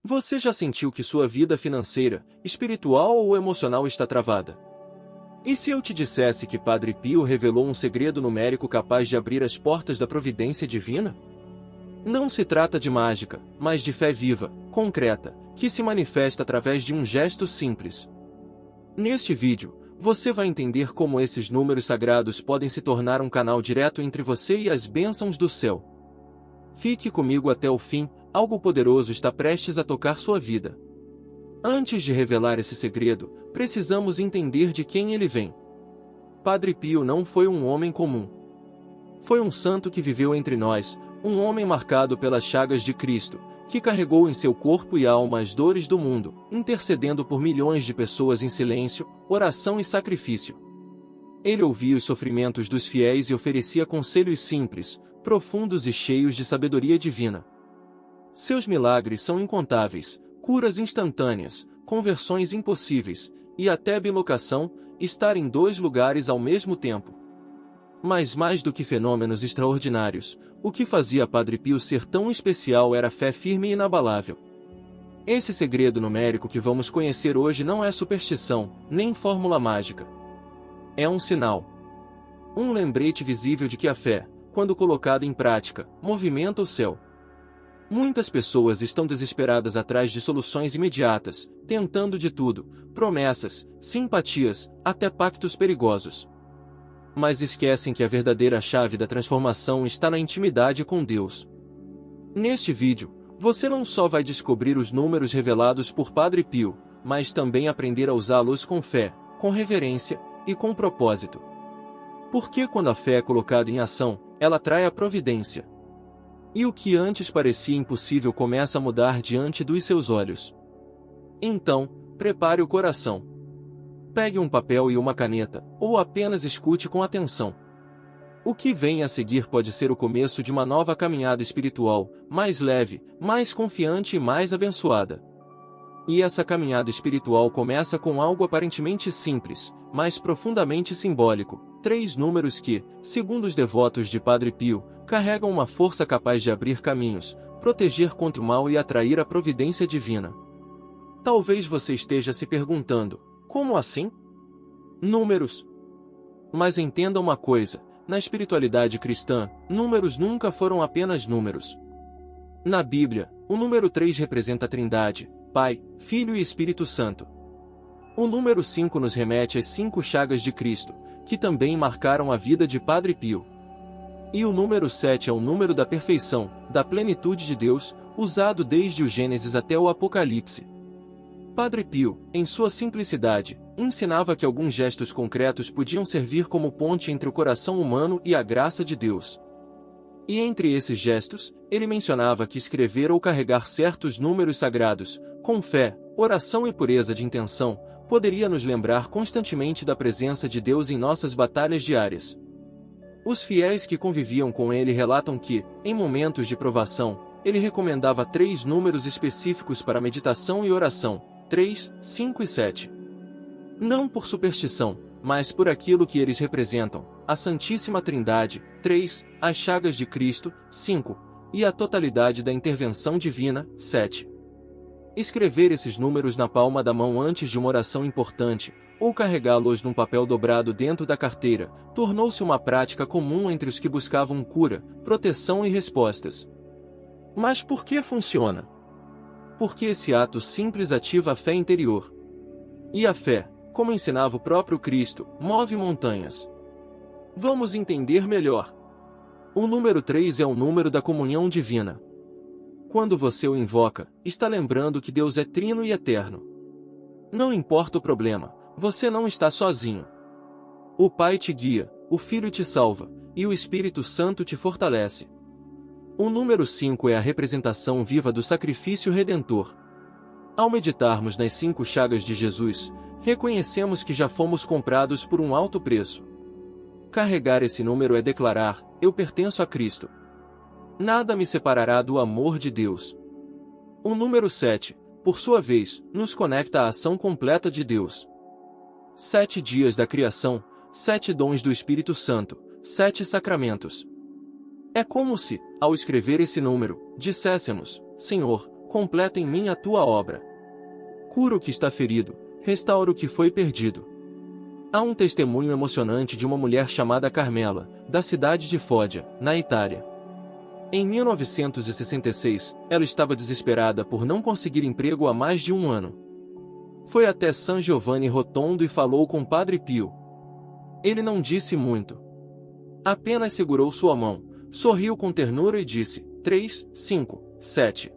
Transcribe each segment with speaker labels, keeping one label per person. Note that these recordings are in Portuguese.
Speaker 1: Você já sentiu que sua vida financeira, espiritual ou emocional está travada? E se eu te dissesse que Padre Pio revelou um segredo numérico capaz de abrir as portas da providência divina? Não se trata de mágica, mas de fé viva, concreta, que se manifesta através de um gesto simples. Neste vídeo, você vai entender como esses números sagrados podem se tornar um canal direto entre você e as bênçãos do céu. Fique comigo até o fim, algo poderoso está prestes a tocar sua vida. Antes de revelar esse segredo, precisamos entender de quem ele vem. Padre Pio não foi um homem comum. Foi um santo que viveu entre nós, um homem marcado pelas chagas de Cristo, que carregou em seu corpo e alma as dores do mundo, intercedendo por milhões de pessoas em silêncio, oração e sacrifício. Ele ouvia os sofrimentos dos fiéis e oferecia conselhos simples, profundos e cheios de sabedoria divina. Seus milagres são incontáveis, curas instantâneas, conversões impossíveis, e até bilocação, estar em dois lugares ao mesmo tempo. Mas mais do que fenômenos extraordinários, o que fazia Padre Pio ser tão especial era a fé firme e inabalável. Esse segredo numérico que vamos conhecer hoje não é superstição, nem fórmula mágica. É um sinal. Um lembrete visível de que a fé, quando colocada em prática, movimenta o céu. Muitas pessoas estão desesperadas atrás de soluções imediatas, tentando de tudo, promessas, simpatias, até pactos perigosos. Mas esquecem que a verdadeira chave da transformação está na intimidade com Deus. Neste vídeo, você não só vai descobrir os números revelados por Padre Pio, mas também aprender a usá-los com fé, com reverência e com propósito. Porque quando a fé é colocada em ação, ela atrai a providência. E o que antes parecia impossível começa a mudar diante dos seus olhos. Então, prepare o coração. Pegue um papel e uma caneta, ou apenas escute com atenção. O que vem a seguir pode ser o começo de uma nova caminhada espiritual, mais leve, mais confiante e mais abençoada. E essa caminhada espiritual começa com algo aparentemente simples, mas profundamente simbólico: 3 números que, segundo os devotos de Padre Pio, carregam uma força capaz de abrir caminhos, proteger contra o mal e atrair a providência divina. Talvez você esteja se perguntando: como assim? Números. Mas entenda uma coisa: na espiritualidade cristã, números nunca foram apenas números. Na Bíblia, o número 3 representa a Trindade, Pai, Filho e Espírito Santo. O número 5 nos remete às 5 chagas de Cristo, que também marcaram a vida de Padre Pio. E o número 7 é o número da perfeição, da plenitude de Deus, usado desde o Gênesis até o Apocalipse. Padre Pio, em sua simplicidade, ensinava que alguns gestos concretos podiam servir como ponte entre o coração humano e a graça de Deus. E entre esses gestos, ele mencionava que escrever ou carregar certos números sagrados, com fé, oração e pureza de intenção, poderia nos lembrar constantemente da presença de Deus em nossas batalhas diárias. Os fiéis que conviviam com ele relatam que, em momentos de provação, ele recomendava 3 números específicos para meditação e oração: 3, 5 e 7. Não por superstição, mas por aquilo que eles representam: a Santíssima Trindade, 3, as chagas de Cristo, 5, e a totalidade da intervenção divina, 7. Escrever esses números na palma da mão antes de uma oração importante, ou carregá-los num papel dobrado dentro da carteira, tornou-se uma prática comum entre os que buscavam cura, proteção e respostas. Mas por que funciona? Porque esse ato simples ativa a fé interior. E a fé, como ensinava o próprio Cristo, move montanhas. Vamos entender melhor. O número 3 é o número da comunhão divina. Quando você o invoca, está lembrando que Deus é trino e eterno. Não importa o problema, você não está sozinho. O Pai te guia, o Filho te salva, e o Espírito Santo te fortalece. O número 5 é a representação viva do sacrifício redentor. Ao meditarmos nas 5 chagas de Jesus, reconhecemos que já fomos comprados por um alto preço. Carregar esse número é declarar: eu pertenço a Cristo. Nada me separará do amor de Deus. O número 7, por sua vez, nos conecta à ação completa de Deus. 7 dias da criação, 7 dons do Espírito Santo, 7 sacramentos. É como se, ao escrever esse número, disséssemos: Senhor, completa em mim a tua obra. Cura o que está ferido, restaura o que foi perdido. Há um testemunho emocionante de uma mulher chamada Carmela, da cidade de Foggia, na Itália. Em 1966, ela estava desesperada por não conseguir emprego há mais de um ano. Foi até San Giovanni Rotondo e falou com Padre Pio. Ele não disse muito. Apenas segurou sua mão, sorriu com ternura e disse: 3, 5, 7.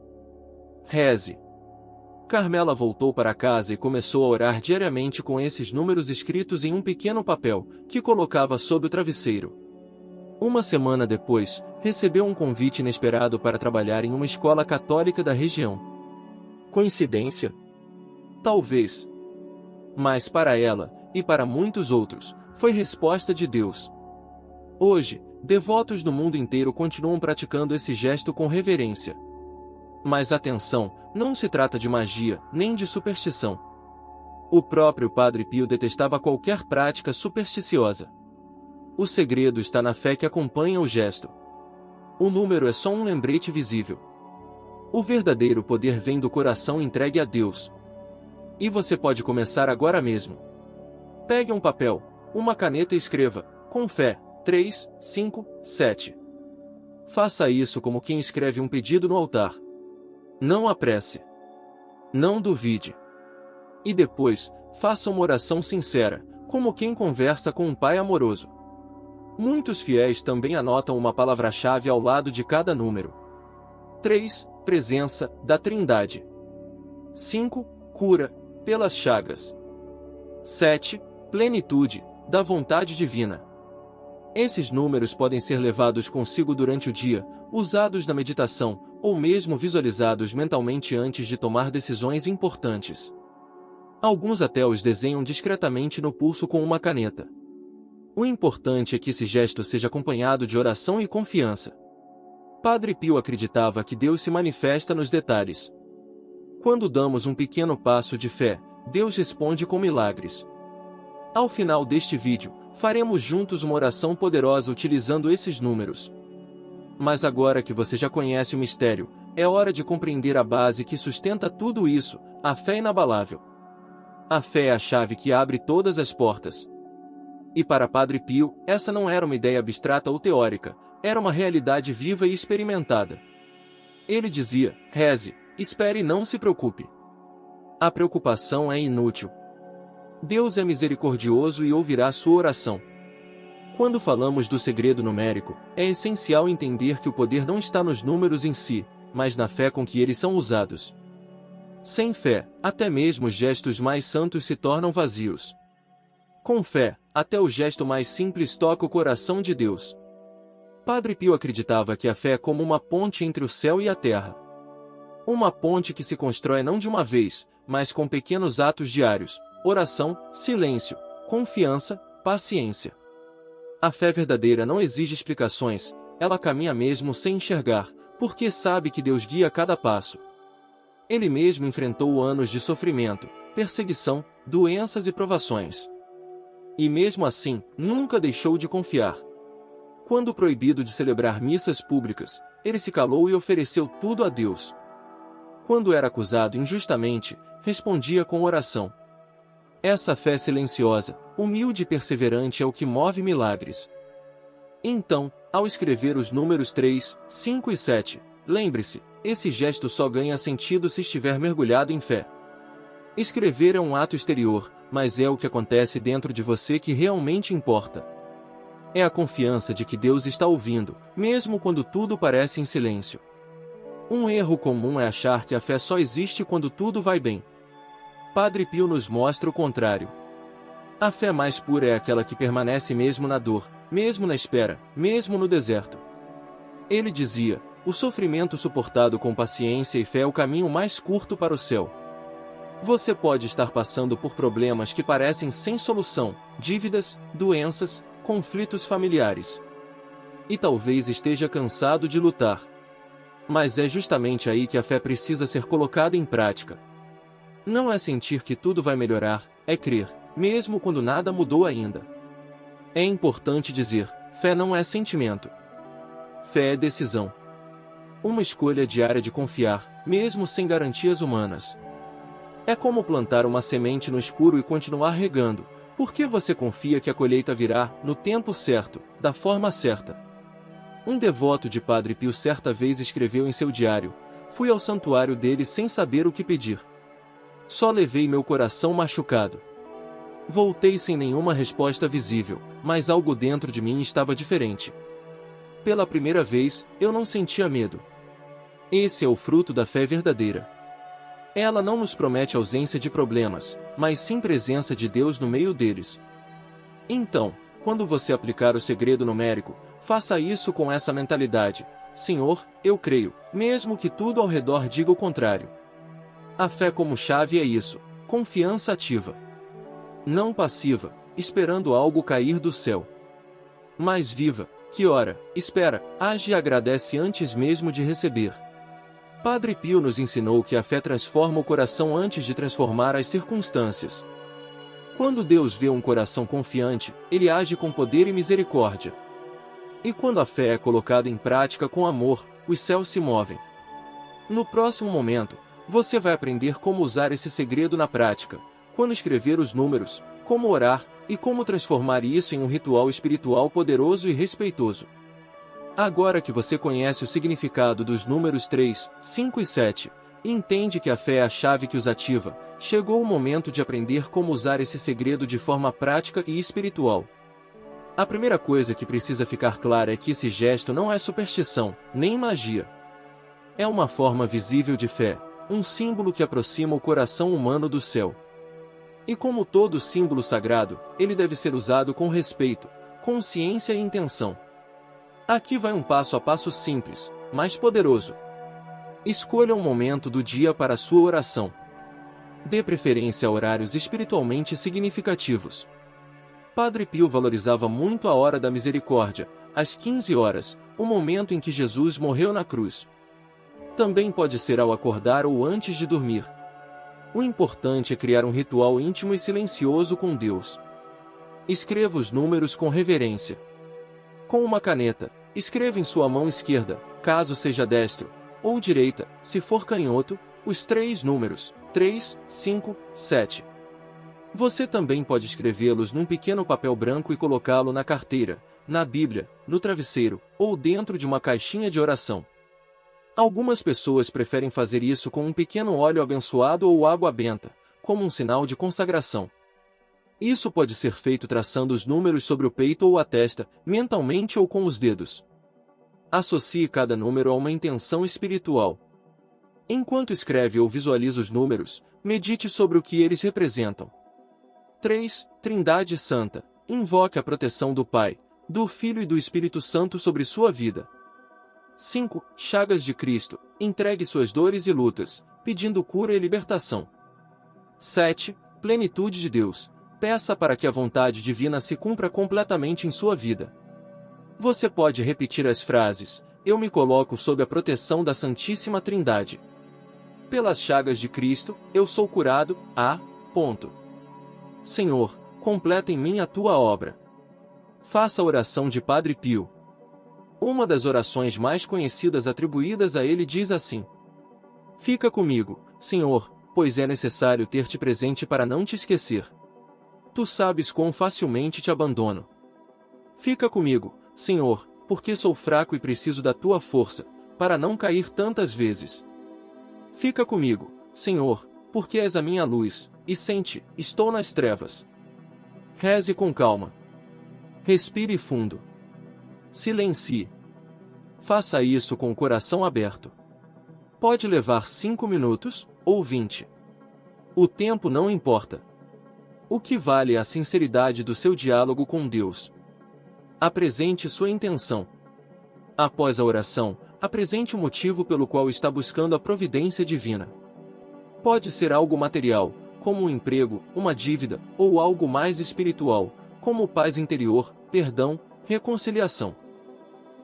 Speaker 1: Reze. Carmela voltou para casa e começou a orar diariamente com esses números escritos em um pequeno papel, que colocava sob o travesseiro. Uma semana depois, recebeu um convite inesperado para trabalhar em uma escola católica da região. Coincidência? Talvez. Mas para ela, e para muitos outros, foi resposta de Deus. Hoje, devotos do mundo inteiro continuam praticando esse gesto com reverência. Mas atenção, não se trata de magia, nem de superstição. O próprio Padre Pio detestava qualquer prática supersticiosa. O segredo está na fé que acompanha o gesto. O número é só um lembrete visível. O verdadeiro poder vem do coração entregue a Deus. E você pode começar agora mesmo. Pegue um papel, uma caneta e escreva, com fé, 3, 5, 7. Faça isso como quem escreve um pedido no altar. Não apresse. Não duvide. E depois, faça uma oração sincera, como quem conversa com um pai amoroso. Muitos fiéis também anotam uma palavra-chave ao lado de cada número. 3. Presença da Trindade. 5. Cura, pelas chagas. 7. Plenitude, da vontade divina. Esses números podem ser levados consigo durante o dia, usados na meditação, ou mesmo visualizados mentalmente antes de tomar decisões importantes. Alguns até os desenham discretamente no pulso com uma caneta. O importante é que esse gesto seja acompanhado de oração e confiança. Padre Pio acreditava que Deus se manifesta nos detalhes. Quando damos um pequeno passo de fé, Deus responde com milagres. Ao final deste vídeo, faremos juntos uma oração poderosa utilizando esses números. Mas agora que você já conhece o mistério, é hora de compreender a base que sustenta tudo isso, a fé inabalável. A fé é a chave que abre todas as portas. E para Padre Pio, essa não era uma ideia abstrata ou teórica, era uma realidade viva e experimentada. Ele dizia: reze, espere e não se preocupe. A preocupação é inútil. Deus é misericordioso e ouvirá sua oração. Quando falamos do segredo numérico, é essencial entender que o poder não está nos números em si, mas na fé com que eles são usados. Sem fé, até mesmo os gestos mais santos se tornam vazios. Com fé, até o gesto mais simples toca o coração de Deus. Padre Pio acreditava que a fé é como uma ponte entre o céu e a terra. Uma ponte que se constrói não de uma vez, mas com pequenos atos diários: oração, silêncio, confiança, paciência. A fé verdadeira não exige explicações, ela caminha mesmo sem enxergar, porque sabe que Deus guia cada passo. Ele mesmo enfrentou anos de sofrimento, perseguição, doenças e provações. E mesmo assim, nunca deixou de confiar. Quando proibido de celebrar missas públicas, ele se calou e ofereceu tudo a Deus. Quando era acusado injustamente, respondia com oração. Essa fé silenciosa, humilde e perseverante é o que move milagres. Então, ao escrever os números 3, 5 e 7, lembre-se, esse gesto só ganha sentido se estiver mergulhado em fé. Escrever é um ato exterior, mas é o que acontece dentro de você que realmente importa. É a confiança de que Deus está ouvindo, mesmo quando tudo parece em silêncio. Um erro comum é achar que a fé só existe quando tudo vai bem. Padre Pio nos mostra o contrário. A fé mais pura é aquela que permanece mesmo na dor, mesmo na espera, mesmo no deserto. Ele dizia: o sofrimento suportado com paciência e fé é o caminho mais curto para o céu. Você pode estar passando por problemas que parecem sem solução, dívidas, doenças, conflitos familiares. E talvez esteja cansado de lutar. Mas é justamente aí que a fé precisa ser colocada em prática. Não é sentir que tudo vai melhorar, é crer, mesmo quando nada mudou ainda. É importante dizer: fé não é sentimento. Fé é decisão. Uma escolha diária de confiar, mesmo sem garantias humanas. É como plantar uma semente no escuro e continuar regando, porque você confia que a colheita virá, no tempo certo, da forma certa. Um devoto de Padre Pio certa vez escreveu em seu diário: fui ao santuário dele sem saber o que pedir. Só levei meu coração machucado. Voltei sem nenhuma resposta visível, mas algo dentro de mim estava diferente. Pela primeira vez, eu não sentia medo. Esse é o fruto da fé verdadeira. Ela não nos promete ausência de problemas, mas sim presença de Deus no meio deles. Então, quando você aplicar o segredo numérico, faça isso com essa mentalidade: Senhor, eu creio, mesmo que tudo ao redor diga o contrário. A fé como chave é isso: confiança ativa. Não passiva, esperando algo cair do céu. Mas viva, que ora, espera, age e agradece antes mesmo de receber. Padre Pio nos ensinou que a fé transforma o coração antes de transformar as circunstâncias. Quando Deus vê um coração confiante, ele age com poder e misericórdia. E quando a fé é colocada em prática com amor, os céus se movem. No próximo momento, você vai aprender como usar esse segredo na prática, quando escrever os números, como orar, e como transformar isso em um ritual espiritual poderoso e respeitoso. Agora que você conhece o significado dos números 3, 5 e 7, e entende que a fé é a chave que os ativa, chegou o momento de aprender como usar esse segredo de forma prática e espiritual. A primeira coisa que precisa ficar clara é que esse gesto não é superstição, nem magia. É uma forma visível de fé, um símbolo que aproxima o coração humano do céu. E como todo símbolo sagrado, ele deve ser usado com respeito, consciência e intenção. Aqui vai um passo a passo simples, mas poderoso. Escolha um momento do dia para a sua oração. Dê preferência a horários espiritualmente significativos. Padre Pio valorizava muito a hora da misericórdia, às 15 horas, o momento em que Jesus morreu na cruz. Também pode ser ao acordar ou antes de dormir. O importante é criar um ritual íntimo e silencioso com Deus. Escreva os números com reverência. Com uma caneta, escreva em sua mão esquerda, caso seja destro, ou direita, se for canhoto, os 3 números, 3, 5, 7. Você também pode escrevê-los num pequeno papel branco e colocá-lo na carteira, na Bíblia, no travesseiro, ou dentro de uma caixinha de oração. Algumas pessoas preferem fazer isso com um pequeno óleo abençoado ou água benta, como um sinal de consagração. Isso pode ser feito traçando os números sobre o peito ou a testa, mentalmente ou com os dedos. Associe cada número a uma intenção espiritual. Enquanto escreve ou visualiza os números, medite sobre o que eles representam. 3. Trindade Santa. Invoque a proteção do Pai, do Filho e do Espírito Santo sobre sua vida. 5. Chagas de Cristo. Entregue suas dores e lutas, pedindo cura e libertação. 7. Plenitude de Deus. Peça para que a vontade divina se cumpra completamente em sua vida. Você pode repetir as frases: eu me coloco sob a proteção da Santíssima Trindade. Pelas chagas de Cristo, eu sou curado. Senhor, completa em mim a tua obra. Faça a oração de Padre Pio. Uma das orações mais conhecidas atribuídas a ele diz assim: fica comigo, Senhor, pois é necessário ter-te presente para não te esquecer. Tu sabes quão facilmente te abandono. Fica comigo, Senhor, porque sou fraco e preciso da tua força, para não cair tantas vezes. Fica comigo, Senhor, porque és a minha luz, e sente, estou nas trevas. Reze com calma. Respire fundo. Silencie. Faça isso com o coração aberto. Pode levar 5 minutos, ou 20. O tempo não importa. O que vale é a sinceridade do seu diálogo com Deus. Apresente sua intenção. Após a oração, apresente o motivo pelo qual está buscando a providência divina. Pode ser algo material, como um emprego, uma dívida, ou algo mais espiritual, como paz interior, perdão, reconciliação.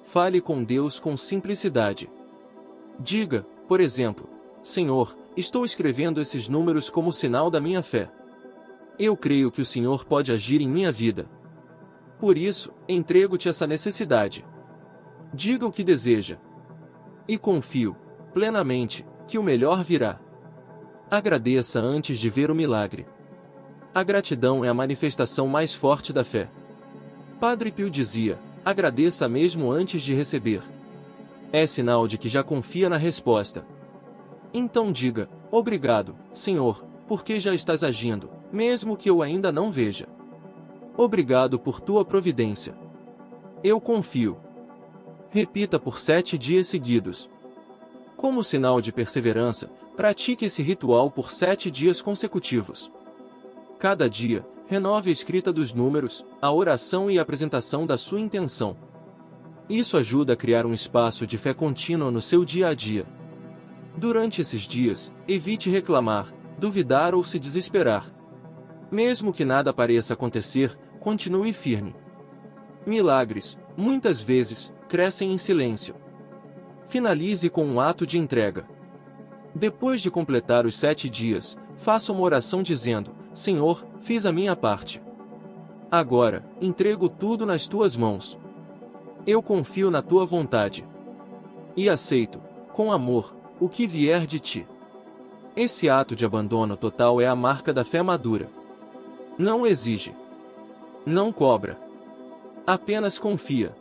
Speaker 1: Fale com Deus com simplicidade. Diga, por exemplo: Senhor, estou escrevendo esses números como sinal da minha fé. Eu creio que o Senhor pode agir em minha vida. Por isso, entrego-te essa necessidade. Diga o que deseja. E confio, plenamente, que o melhor virá. Agradeça antes de ver o milagre. A gratidão é a manifestação mais forte da fé. Padre Pio dizia, agradeça mesmo antes de receber. É sinal de que já confia na resposta. Então diga, obrigado, Senhor, porque já estás agindo, mesmo que eu ainda não veja. Obrigado por tua providência. Eu confio. Repita por 7 dias seguidos. Como sinal de perseverança, pratique esse ritual por 7 dias consecutivos. Cada dia, renove a escrita dos números, a oração e a apresentação da sua intenção. Isso ajuda a criar um espaço de fé contínua no seu dia a dia. Durante esses dias, evite reclamar, duvidar ou se desesperar. Mesmo que nada pareça acontecer, continue firme. Milagres, muitas vezes, crescem em silêncio. Finalize com um ato de entrega. Depois de completar os 7 dias, faça uma oração dizendo, Senhor, fiz a minha parte. Agora, entrego tudo nas tuas mãos. Eu confio na tua vontade. E aceito, com amor, o que vier de ti. Esse ato de abandono total é a marca da fé madura. Não exige. Não cobra. Apenas confia.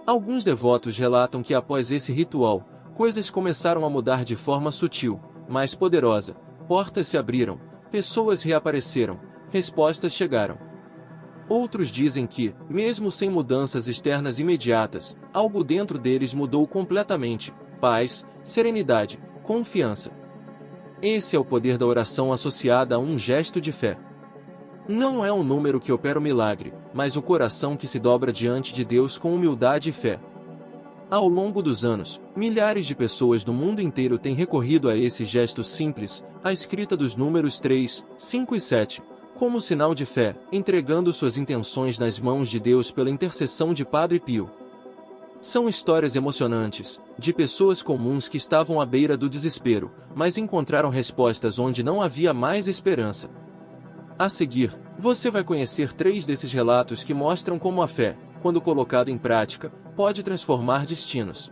Speaker 1: Alguns devotos relatam que após esse ritual, coisas começaram a mudar de forma sutil, mais poderosa, portas se abriram, pessoas reapareceram, respostas chegaram. Outros dizem que, mesmo sem mudanças externas imediatas, algo dentro deles mudou completamente: paz, serenidade, confiança. Esse é o poder da oração associada a um gesto de fé. Não é um número que opera o milagre, mas o coração que se dobra diante de Deus com humildade e fé. Ao longo dos anos, milhares de pessoas do mundo inteiro têm recorrido a esse gesto simples, a escrita dos números 3, 5 e 7, como sinal de fé, entregando suas intenções nas mãos de Deus pela intercessão de Padre Pio. São histórias emocionantes, de pessoas comuns que estavam à beira do desespero, mas encontraram respostas onde não havia mais esperança. A seguir, você vai conhecer 3 desses relatos que mostram como a fé, quando colocada em prática, pode transformar destinos.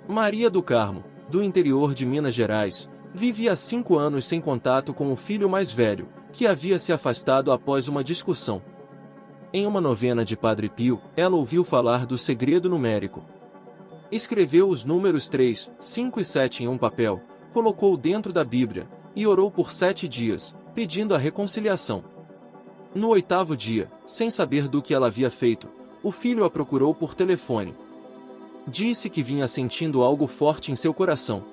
Speaker 1: Maria do Carmo, do interior de Minas Gerais, vivia há 5 anos sem contato com o filho mais velho, que havia se afastado após uma discussão. Em uma novena de Padre Pio, ela ouviu falar do segredo numérico. Escreveu os números 3, 5 e 7 em um papel, colocou dentro da Bíblia, e orou por 7 dias, pedindo a reconciliação. No 8º dia, sem saber do que ela havia feito, o filho a procurou por telefone. Disse que vinha sentindo algo forte em seu coração.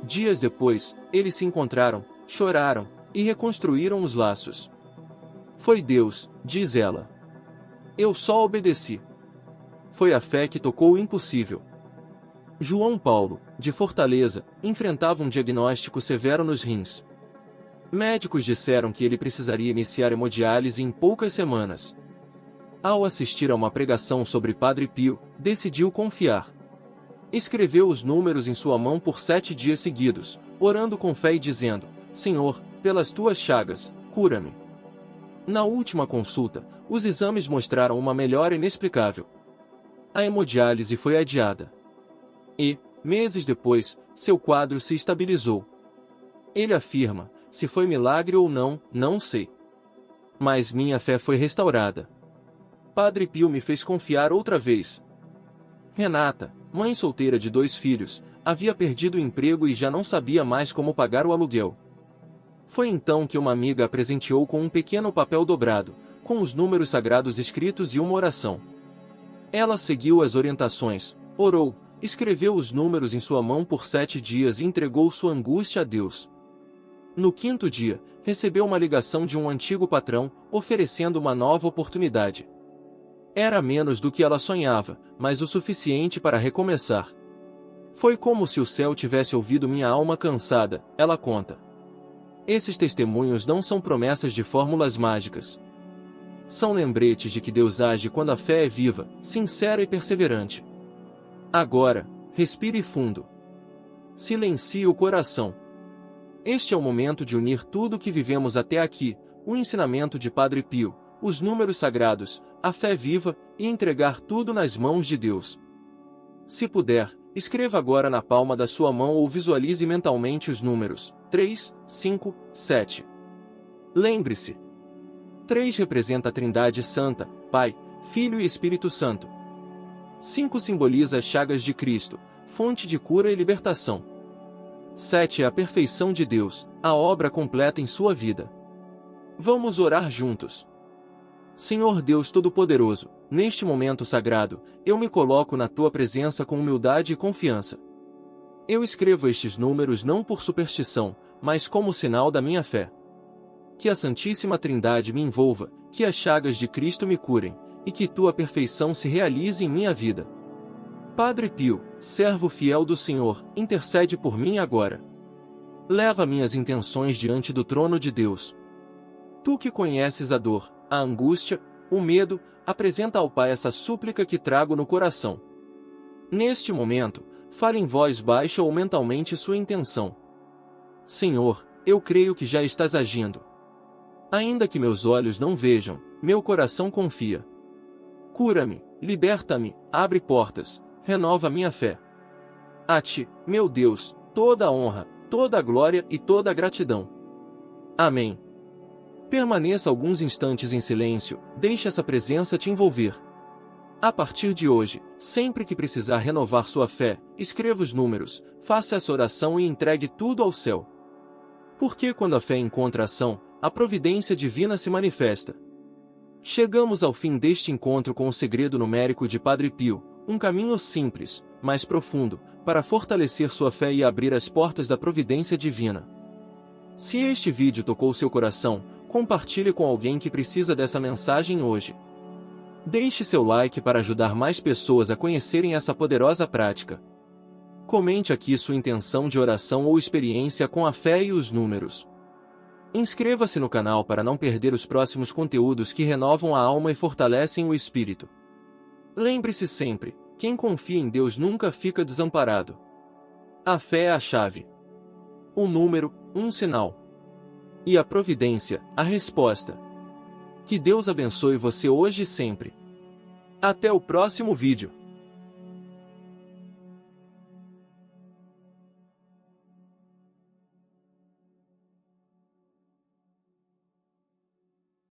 Speaker 1: Dias depois, eles se encontraram, choraram, e reconstruíram os laços. Foi Deus, diz ela. Eu só obedeci. Foi a fé que tocou o impossível. João Paulo, de Fortaleza, enfrentava um diagnóstico severo nos rins. Médicos disseram que ele precisaria iniciar hemodiálise em poucas semanas. Ao assistir a uma pregação sobre Padre Pio, decidiu confiar. Escreveu os números em sua mão por 7 dias seguidos, orando com fé e dizendo, Senhor, pelas tuas chagas, cura-me. Na última consulta, os exames mostraram uma melhora inexplicável. A hemodiálise foi adiada. E, meses depois, seu quadro se estabilizou. Ele afirma, se foi milagre ou não, não sei. Mas minha fé foi restaurada. Padre Pio me fez confiar outra vez. Renata, mãe solteira de 2 filhos, havia perdido o emprego e já não sabia mais como pagar o aluguel. Foi então que uma amiga a presenteou com um pequeno papel dobrado, com os números sagrados escritos e uma oração. Ela seguiu as orientações, orou, escreveu os números em sua mão por 7 dias e entregou sua angústia a Deus. No 5º dia, recebeu uma ligação de um antigo patrão, oferecendo uma nova oportunidade. Era menos do que ela sonhava, mas o suficiente para recomeçar. Foi como se o céu tivesse ouvido minha alma cansada, ela conta. Esses testemunhos não são promessas de fórmulas mágicas. São lembretes de que Deus age quando a fé é viva, sincera e perseverante. Agora, respire fundo. Silencie o coração. Este é o momento de unir tudo o que vivemos até aqui, o ensinamento de Padre Pio, os números sagrados, a fé viva, e entregar tudo nas mãos de Deus. Se puder, Escreva agora na palma da sua mão ou visualize mentalmente os números 3, 5, 7. Lembre-se: 3 representa a Trindade Santa, Pai, Filho e Espírito Santo. 5 simboliza as chagas de Cristo, fonte de cura e libertação. 7 é a perfeição de Deus, a obra completa em sua vida. Vamos orar juntos. Senhor Deus Todo-Poderoso, neste momento sagrado, eu me coloco na Tua presença com humildade e confiança. Eu escrevo estes números não por superstição, mas como sinal da minha fé. Que a Santíssima Trindade me envolva, que as chagas de Cristo me curem, e que Tua perfeição se realize em minha vida. Padre Pio, servo fiel do Senhor, intercede por mim agora. Leva minhas intenções diante do trono de Deus. Tu que conheces a dor, a angústia, o medo, apresenta ao Pai essa súplica que trago no coração. Neste momento, fale em voz baixa ou mentalmente sua intenção. Senhor, eu creio que já estás agindo. Ainda que meus olhos não vejam, meu coração confia. Cura-me, liberta-me, abre portas, renova minha fé. A Ti, meu Deus, toda a honra, toda a glória e toda a gratidão. Amém. Permaneça alguns instantes em silêncio, deixe essa presença te envolver. A partir de hoje, sempre que precisar renovar sua fé, escreva os números, faça essa oração e entregue tudo ao céu. Porque quando a fé encontra ação, a providência divina se manifesta. Chegamos ao fim deste encontro com o segredo numérico de Padre Pio, um caminho simples, mas profundo, para fortalecer sua fé e abrir as portas da providência divina. Se este vídeo tocou seu coração, compartilhe com alguém que precisa dessa mensagem hoje. Deixe seu like para ajudar mais pessoas a conhecerem essa poderosa prática. Comente aqui sua intenção de oração ou experiência com a fé e os números. Inscreva-se no canal para não perder os próximos conteúdos que renovam a alma e fortalecem o espírito. Lembre-se sempre, quem confia em Deus nunca fica desamparado. A fé é a chave. O número, um sinal. E a providência, a resposta. Que Deus abençoe você hoje e sempre. Até o próximo vídeo.